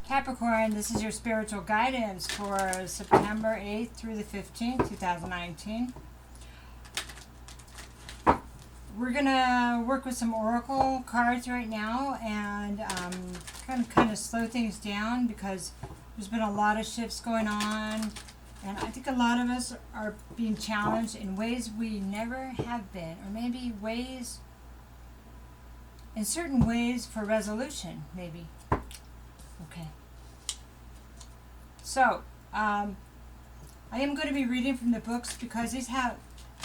Capricorn, this is your spiritual guidance for September 8th through the 15th, 2019. We're going to work with some oracle cards right now and kind of slow things down because there's been a lot of shifts going on. And I think a lot of us are being challenged in ways we never have been, or maybe in certain ways for resolution, maybe. Okay. So, I am going to be reading from the books because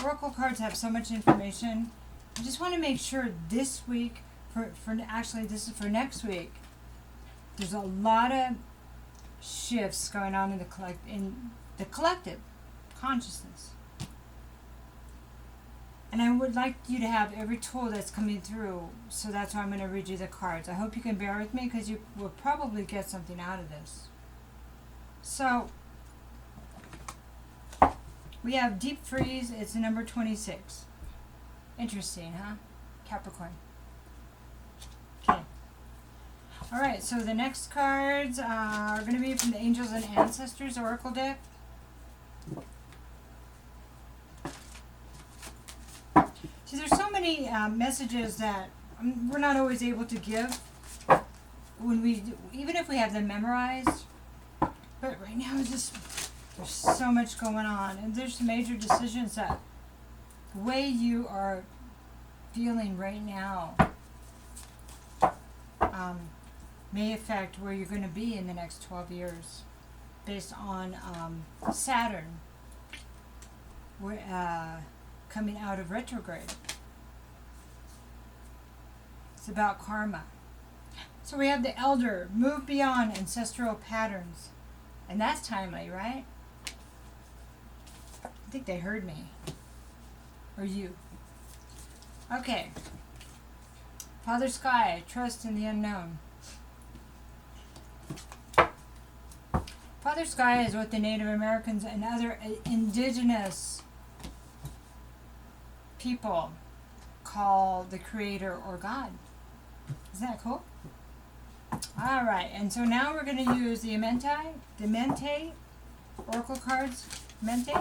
oracle cards have so much information. I just want to make sure this week, actually this is for next week, there's a lot of shifts going on in the collective consciousness. And I would like you to have every tool that's coming through, so that's why I'm going to read you the cards. I hope you can bear with me because you will probably get something out of this. So, we have Deep Freeze, it's number 26. Interesting, huh? Capricorn. Okay. Alright, so the next cards are going to be from the Angels and Ancestors Oracle deck. See, there's so many messages that we're not always able to give even if we have them memorized. But right now, there's so much going on, and there's major decisions that the way you are feeling right now may affect where you're going to be in the next 12 years, based on Saturn coming out of retrograde. It's about karma. So we have the Elder, move beyond ancestral patterns. And that's timely, right? I think they heard me. Or you. Okay. Father Sky, trust in the unknown. Father Sky is what the Native Americans and other indigenous people call the Creator or God. Isn't that cool? Alright, and so now we're going to use the Mente Oracle cards. Mente.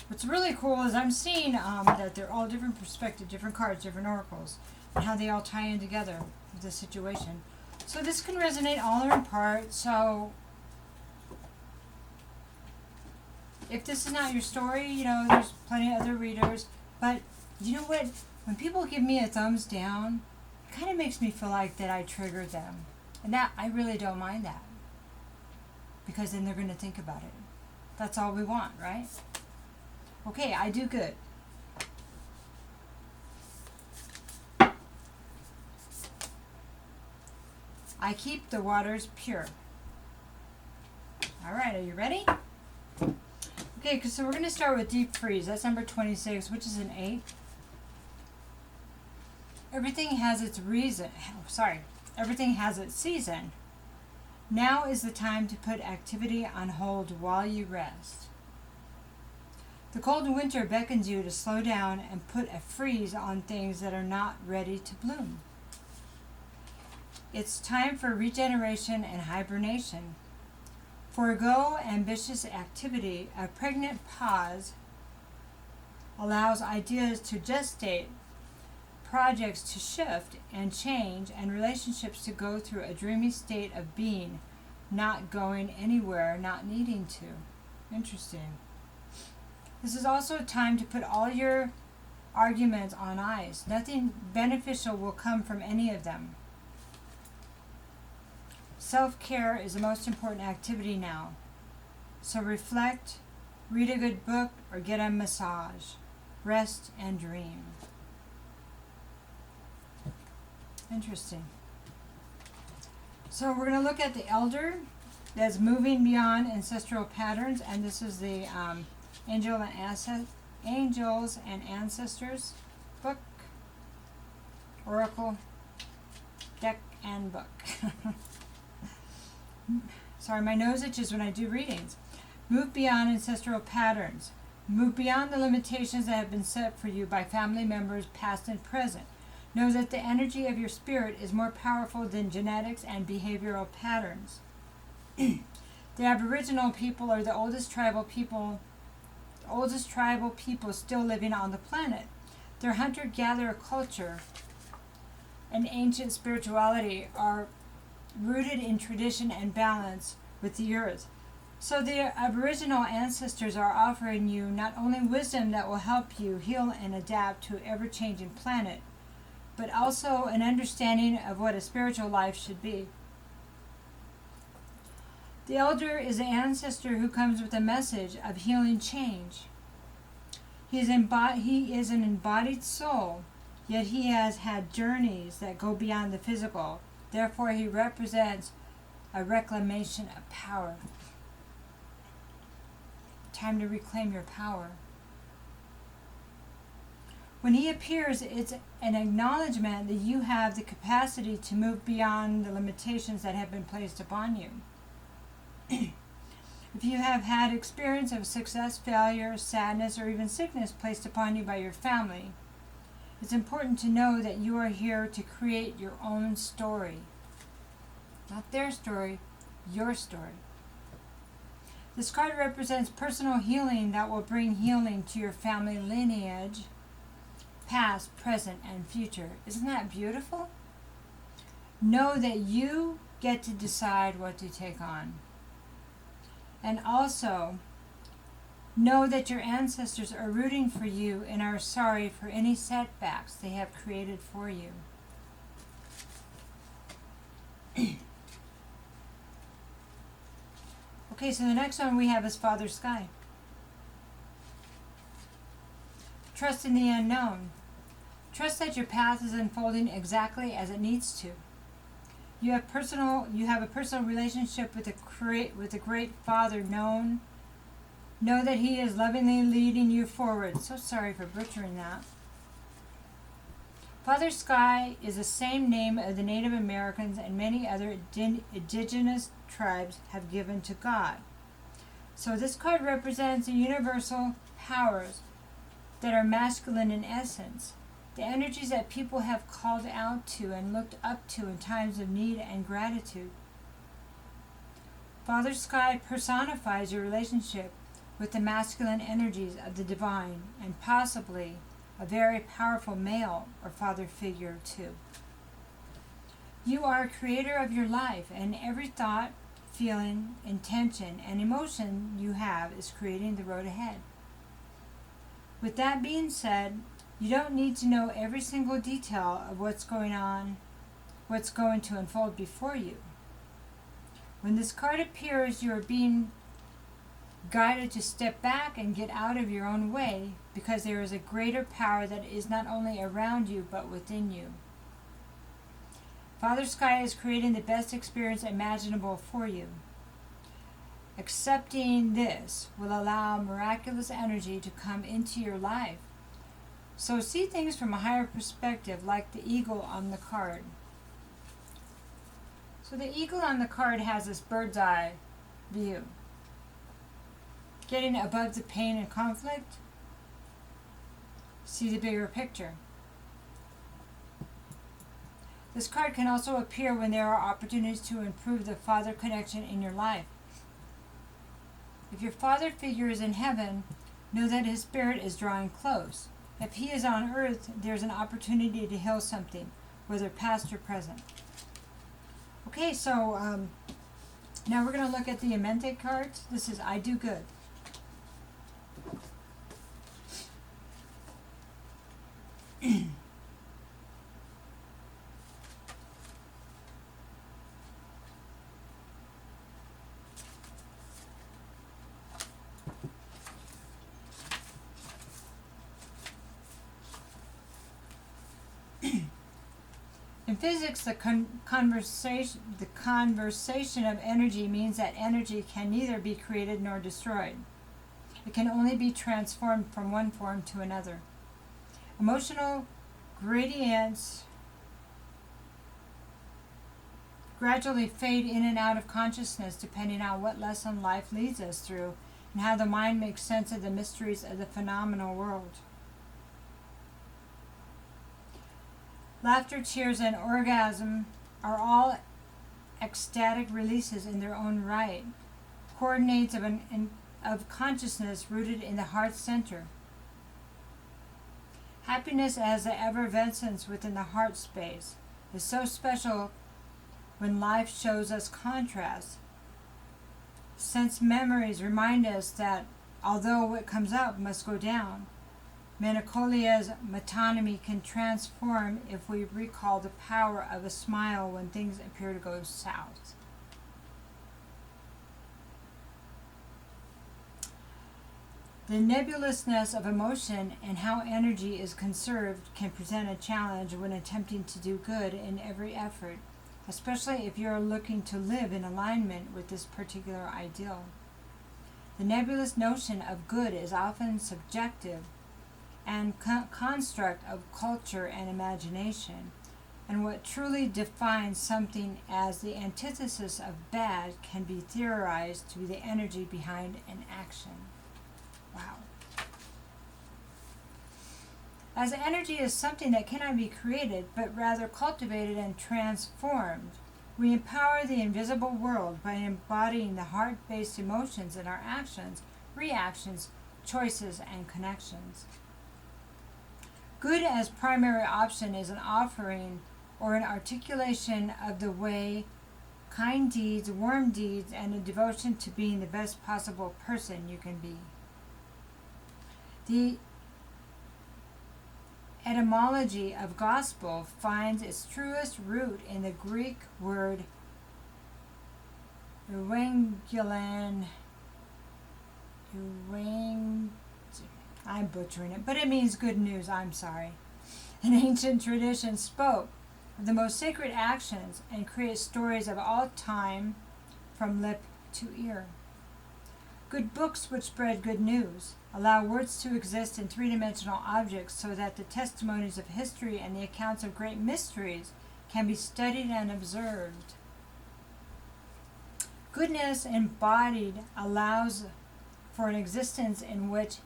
What's really cool is I'm seeing that they're all different perspectives, different cards, different oracles, and how they all tie in together with the situation. So this can resonate all or in part, so if this is not your story, there's plenty of other readers. But you know what? When people give me a thumbs down, it kind of makes me feel like that I triggered them. And that I really don't mind that. Because then they're going to think about it. That's all we want, right? Okay, I do good. I keep the waters pure. Alright, are you ready? Okay, so we're going to start with Deep Freeze. That's number 26, which is an 8. Everything has its reason. Everything has its season. Now is the time to put activity on hold while you rest. The cold winter beckons you to slow down and put a freeze on things that are not ready to bloom. It's time for regeneration and hibernation. Forego ambitious activity. A pregnant pause allows ideas to gestate, projects to shift and change, and relationships to go through a dreamy state of being, not going anywhere, not needing to. Interesting. This is also a time to put all your arguments on ice. Nothing beneficial will come from any of them. Self-care is the most important activity now. So reflect, read a good book, or get a massage. Rest and dream. Interesting. So we're going to look at the Elder that's moving beyond ancestral patterns, and this is the Angels and Ancestors book, Oracle deck and book. Sorry, my nose itches when I do readings. Move beyond ancestral patterns. Move beyond the limitations that have been set for you by family members, past and present. Know that the energy of your spirit is more powerful than genetics and behavioral patterns. The Aboriginal people are the oldest tribal people still living on the planet. Their hunter-gatherer culture and ancient spirituality are rooted in tradition and balance with the earth. So the Aboriginal ancestors are offering you not only wisdom that will help you heal and adapt to an ever-changing planet, but also an understanding of what a spiritual life should be. The elder is an ancestor who comes with a message of healing change. He is an embodied soul, yet he has had journeys that go beyond the physical. Therefore, he represents a reclamation of power. Time to reclaim your power. When he appears, it's an acknowledgement that you have the capacity to move beyond the limitations that have been placed upon you. If you have had experience of success, failure, sadness, or even sickness placed upon you by your family, it's important to know that you are here to create your own story. Not their story, your story. This card represents personal healing that will bring healing to your family lineage, past, present, and future. Isn't that beautiful? Know that you get to decide what to take on. And also, know that your ancestors are rooting for you and are sorry for any setbacks they have created for you. Okay, so the next one we have is Father Sky. Trust in the unknown. Trust that your path is unfolding exactly as it needs to. You have a personal relationship with the great Father known. Know that he is lovingly leading you forward. So sorry for butchering that. Father Sky is the same name of the Native Americans and many other indigenous tribes have given to God. So this card represents the universal powers that are masculine in essence, the energies that people have called out to and looked up to in times of need and gratitude. Father Sky personifies your relationship with the masculine energies of the divine and possibly a very powerful male or father figure too. You are a creator of your life, and every thought, feeling, intention, and emotion you have is creating the road ahead. With that being said, you don't need to know every single detail of what's going to unfold before you. When this card appears, you are being guided to step back and get out of your own way, because there is a greater power that is not only around you but within you. Father Sky is creating the best experience imaginable for you. Accepting this will allow miraculous energy to come into your life. So see things from a higher perspective, like the eagle on the card. So the eagle on the card has this bird's eye view. Getting above the pain and conflict, see the bigger picture. This card can also appear when there are opportunities to improve the father connection in your life. If your father figure is in heaven, know that his spirit is drawing close. If he is on earth, there's an opportunity to heal something, whether past or present. Okay, so now we're going to look at the Amente cards. This is I Do Good. In physics, the conversation of energy means that energy can neither be created nor destroyed. It can only be transformed from one form to another. Emotional gradients gradually fade in and out of consciousness depending on what lesson life leads us through and how the mind makes sense of the mysteries of the phenomenal world. Laughter, tears, and orgasm are all ecstatic releases in their own right, coordinates of consciousness rooted in the heart center. Happiness as the effervescence within the heart space is so special when life shows us contrast. Sense memories remind us that although what comes up must go down, Melancolia's metonymy can transform if we recall the power of a smile when things appear to go south. The nebulousness of emotion and how energy is conserved can present a challenge when attempting to do good in every effort, especially if you are looking to live in alignment with this particular ideal. The nebulous notion of good is often subjective and construct of culture and imagination, and what truly defines something as the antithesis of bad can be theorized to be the energy behind an action. Wow. As energy is something that cannot be created, but rather cultivated and transformed, we empower the invisible world by embodying the heart-based emotions in our actions, reactions, choices, and connections. Good as primary option is an offering or an articulation of the way, kind deeds, warm deeds, and a devotion to being the best possible person you can be. The etymology of gospel finds its truest root in the Greek word euangelion. I'm butchering it, but it means good news, I'm sorry. An ancient tradition spoke of the most sacred actions and created stories of all time from lip to ear. Good books which spread good news allow words to exist in three-dimensional objects so that the testimonies of history and the accounts of great mysteries can be studied and observed. Goodness embodied allows for an existence in which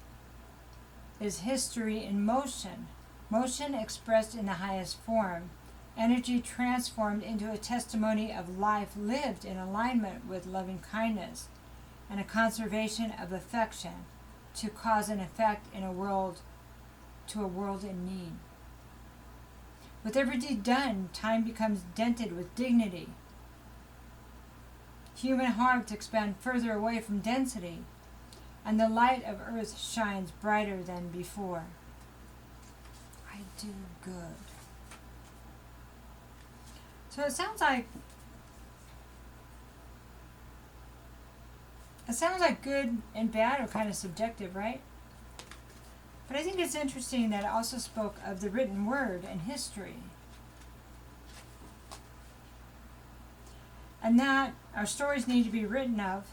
is history in motion, motion expressed in the highest form, energy transformed into a testimony of life lived in alignment with loving kindness, and a conservation of affection to cause an effect in a world in need. With every deed done, time becomes dented with dignity. Human hearts expand further away from density, and the light of earth shines brighter than before. I do good. So it sounds like good and bad are kind of subjective, right? But I think it's interesting that it also spoke of the written word and history. And that our stories need to be written of.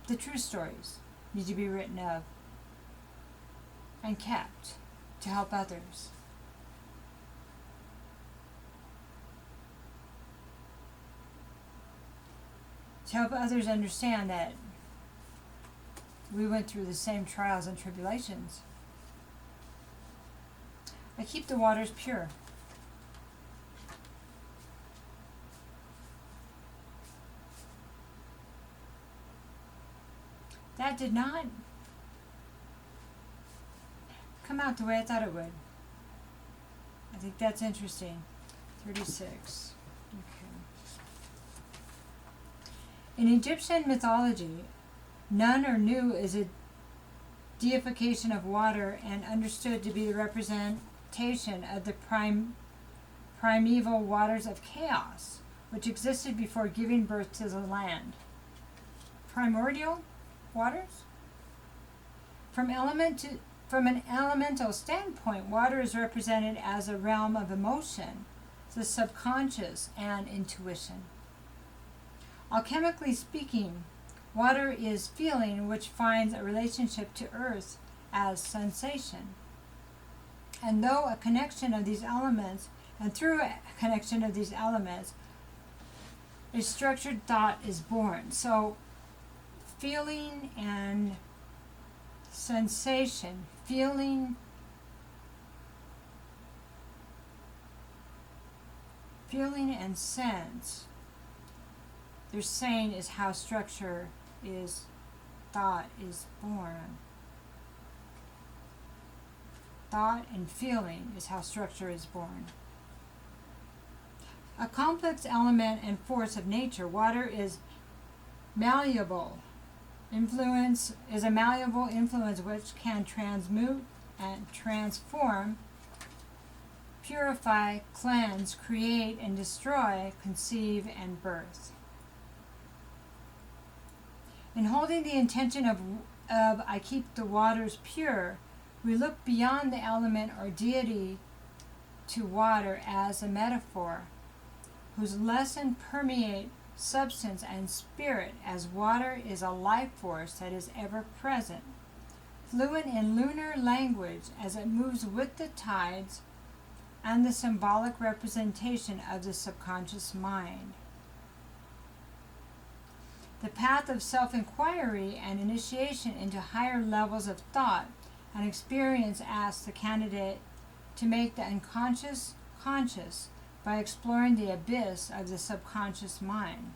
The true stories need to be written of and kept to help others. To help others understand that we went through the same trials and tribulations. I keep the waters pure. That did not come out the way I thought it would. I think that's interesting. 36. Okay. In Egyptian mythology, Nun or Nu is a deification of water and understood to be the representation of the primeval waters of chaos, which existed before giving birth to the land. Primordial waters? From an elemental standpoint, water is represented as a realm of emotion, the subconscious, and intuition. Alchemically speaking, water is feeling, which finds a relationship to earth as sensation. And though a connection of these elements, and through a connection of these elements, a structured thought is born. So feeling and sensation. Feeling and sense, they're saying, is how structure is, thought is born. Thought and feeling is how structure is born. A complex element and force of nature, water is malleable. Influence is a malleable influence which can transmute and transform, purify, cleanse, create, and destroy, conceive, and birth. In holding the intention of I keep the waters pure, we look beyond the element or deity to water as a metaphor, whose lesson permeate substance and spirit, as water is a life force that is ever present, fluent in lunar language as it moves with the tides and the symbolic representation of the subconscious mind. The path of self-inquiry and initiation into higher levels of thought and experience asks the candidate to make the unconscious conscious by exploring the abyss of the subconscious mind.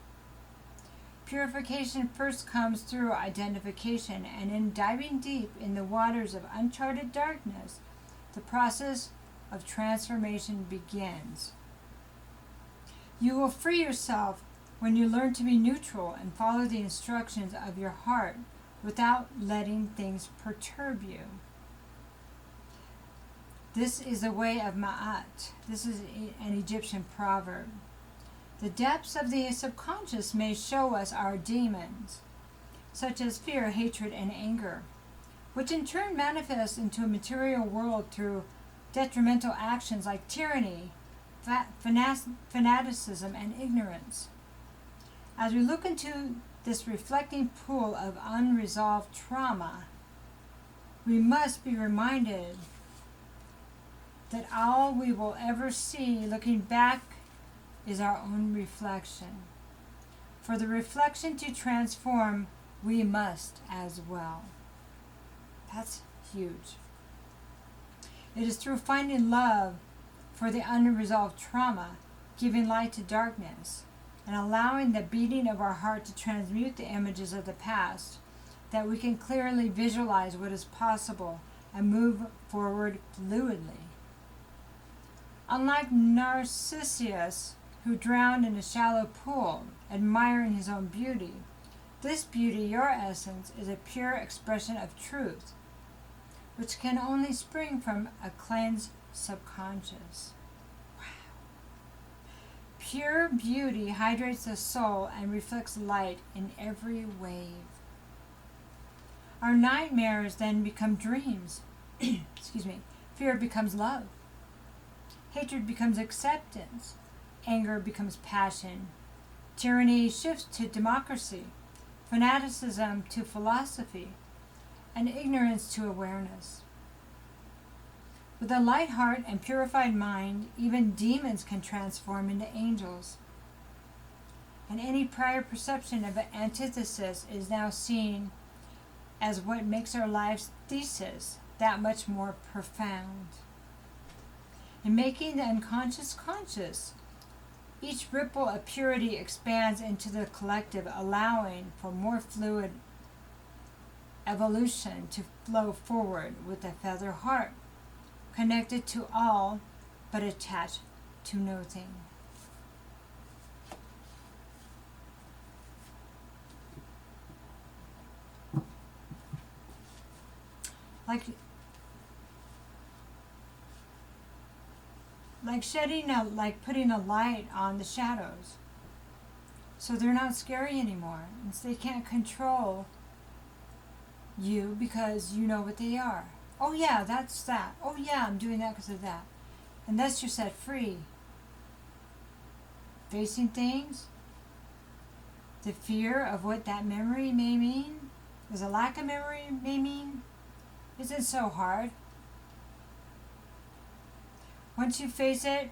Purification first comes through identification, and in diving deep in the waters of uncharted darkness, the process of transformation begins. You will free yourself when you learn to be neutral and follow the instructions of your heart without letting things perturb you. This is the way of Ma'at. This is an Egyptian proverb. The depths of the subconscious may show us our demons, such as fear, hatred, and anger, which in turn manifest into a material world through detrimental actions like tyranny, fanaticism, and ignorance. As we look into this reflecting pool of unresolved trauma, we must be reminded that all we will ever see looking back is our own reflection. For the reflection to transform, we must as well. That's huge. It is through finding love for the unresolved trauma, giving light to darkness, and allowing the beating of our heart to transmute the images of the past, that we can clearly visualize what is possible and move forward fluidly. Unlike Narcissus, who drowned in a shallow pool, admiring his own beauty, this beauty, your essence, is a pure expression of truth, which can only spring from a cleansed subconscious. Wow. Pure beauty hydrates the soul and reflects light in every wave. Our nightmares then become dreams. Fear becomes love. Hatred becomes acceptance. Anger becomes passion. Tyranny shifts to democracy. Fanaticism to philosophy. And ignorance to awareness. With a light heart and purified mind, even demons can transform into angels. And any prior perception of an antithesis is now seen as what makes our life's thesis that much more profound. In making the unconscious conscious, each ripple of purity expands into the collective, allowing for more fluid evolution to flow forward with a feather heart, connected to all but attached to nothing. Like putting a light on the shadows, so they're not scary anymore, and so they can't control you because you know what they are. Oh yeah, that's that. Oh yeah, I'm doing that because of that. And thus you're set free. Facing things, the fear of what that memory may mean, as a lack of memory may mean, isn't so hard. Once you face it,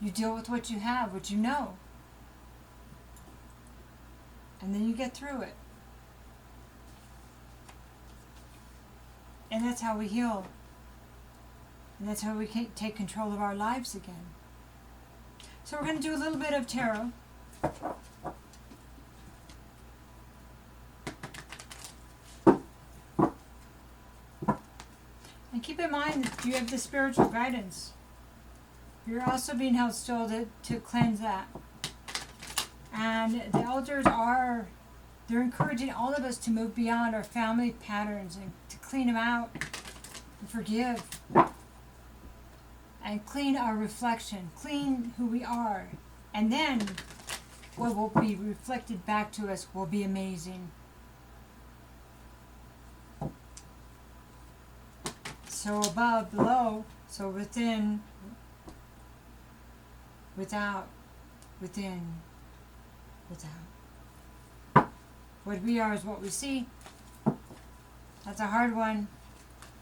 you deal with what you have, what you know. And then you get through it. And that's how we heal. And that's how we can take control of our lives again. So we're going to do a little bit of tarot. And keep in mind that you have the spiritual guidance. You're also being held still to cleanse that. And the elders they're encouraging all of us to move beyond our family patterns and to clean them out and forgive. And clean our reflection, clean who we are. And then what will be reflected back to us will be amazing. So above, below, so within, without, within, without. What we are is what we see. That's a hard one,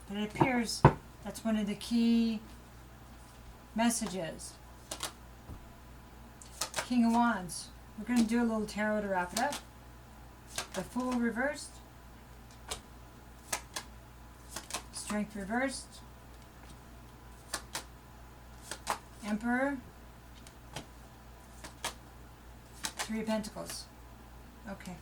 but it appears that's one of the key messages. King of Wands. We're going to do a little tarot to wrap it up. The Fool reversed. Strength reversed. Emperor. Three of Pentacles. Okay.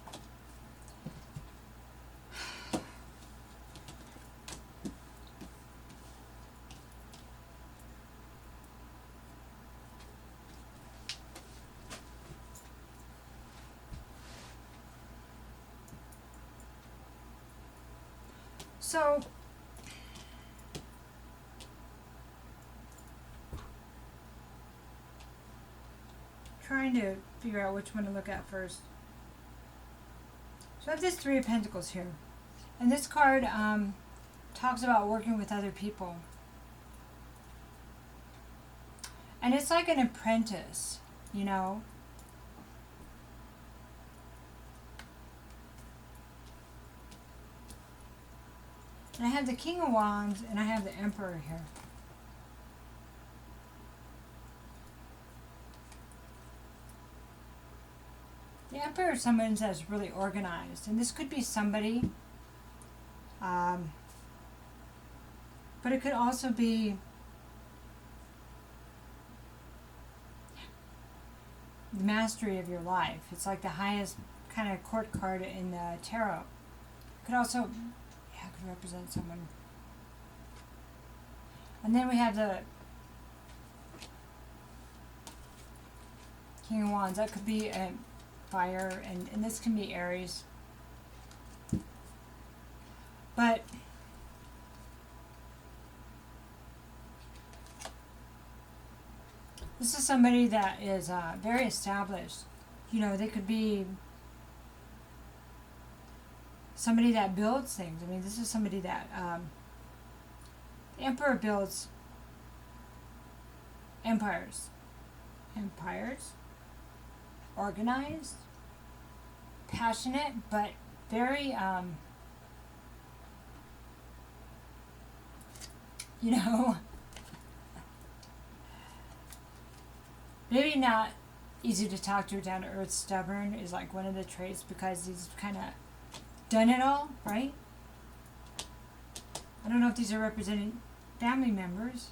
So, trying to figure out which one to look at first. So I have this Three of Pentacles here. And this card talks about working with other people. And it's like an apprentice, you know. And I have the King of Wands and I have the Emperor here. The Emperor is someone that's really organized, and this could be somebody, but it could also be the mastery of your life. It's like the highest kind of court card in the tarot. It could also, yeah, it could represent someone. And then we have the King of Wands. That could be a fire, and this can be Aries. But this is somebody that is very established. You know, they could be somebody that builds things. I mean, this is somebody that the Emperor builds empires. Organized, passionate, but very, you know, maybe not easy to talk to, down to earth, stubborn is like one of the traits because he's kind of done it all, right? I don't know if these are representing family members.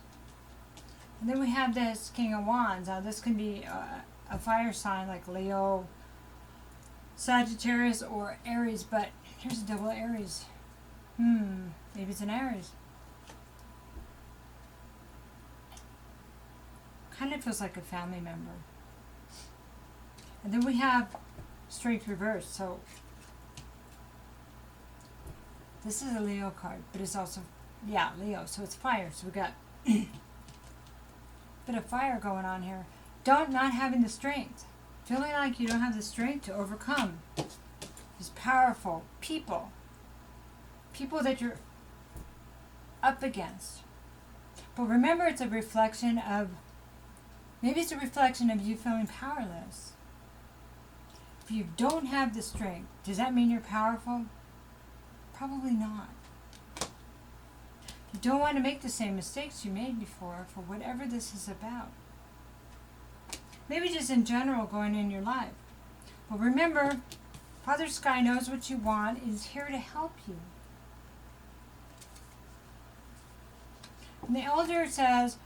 And then we have this King of Wands. Now this can be a fire sign like Leo, Sagittarius, or Aries, but here's a double Aries. Maybe it's an Aries. Kind of feels like a family member. And then we have Strength reversed. So this is a Leo card, but it's also, yeah, Leo. So it's fire. So we got a bit of fire going on here. Not having the strength. Feeling like you don't have the strength to overcome these powerful people. People that you're up against. But remember, it's a reflection of, maybe it's a reflection of you feeling powerless. If you don't have the strength, does that mean you're powerful? Probably not. You don't want to make the same mistakes you made before for whatever this is about. Maybe just in general going in your life. But remember, Father Sky knows what you want and is here to help you. And the elder says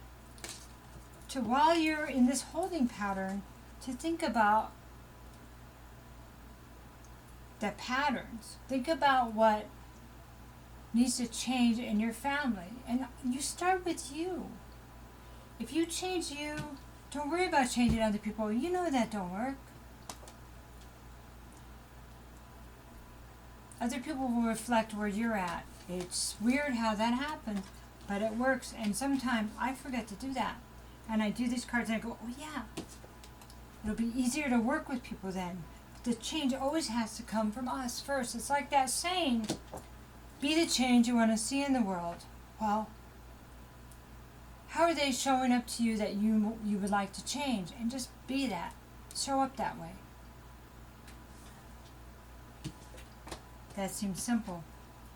to, while you're in this holding pattern, to think about the patterns. Think about what needs to change in your family. And you start with you. If you change you, don't worry about changing other people. You know that don't work. Other people will reflect where you're at. It's weird how that happens, but it works. And sometimes I forget to do that. And I do these cards and I go, oh yeah, it'll be easier to work with people then. But the change always has to come from us first. It's like that saying, be the change you want to see in the world. Well, how are they showing up to you that you would like to change? And just be that. Show up that way. That seems simple.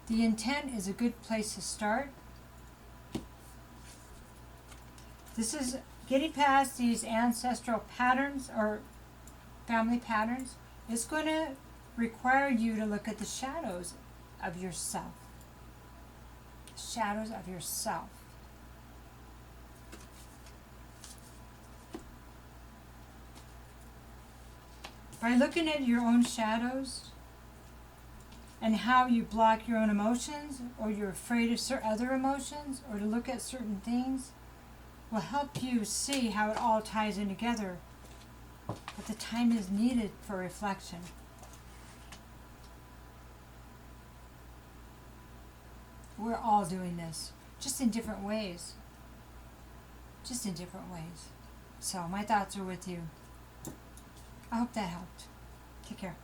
The intent is a good place to start. This is getting past these ancestral patterns or family patterns. It's going to require you to look at the shadows of yourself. The shadows of yourself. By looking at your own shadows and how you block your own emotions, or you're afraid of other emotions, or to look at certain things, will help you see how it all ties in together. But the time is needed for reflection. We're all doing this, just in different ways. Just in different ways. So my thoughts are with you. I hope that helped. Take care.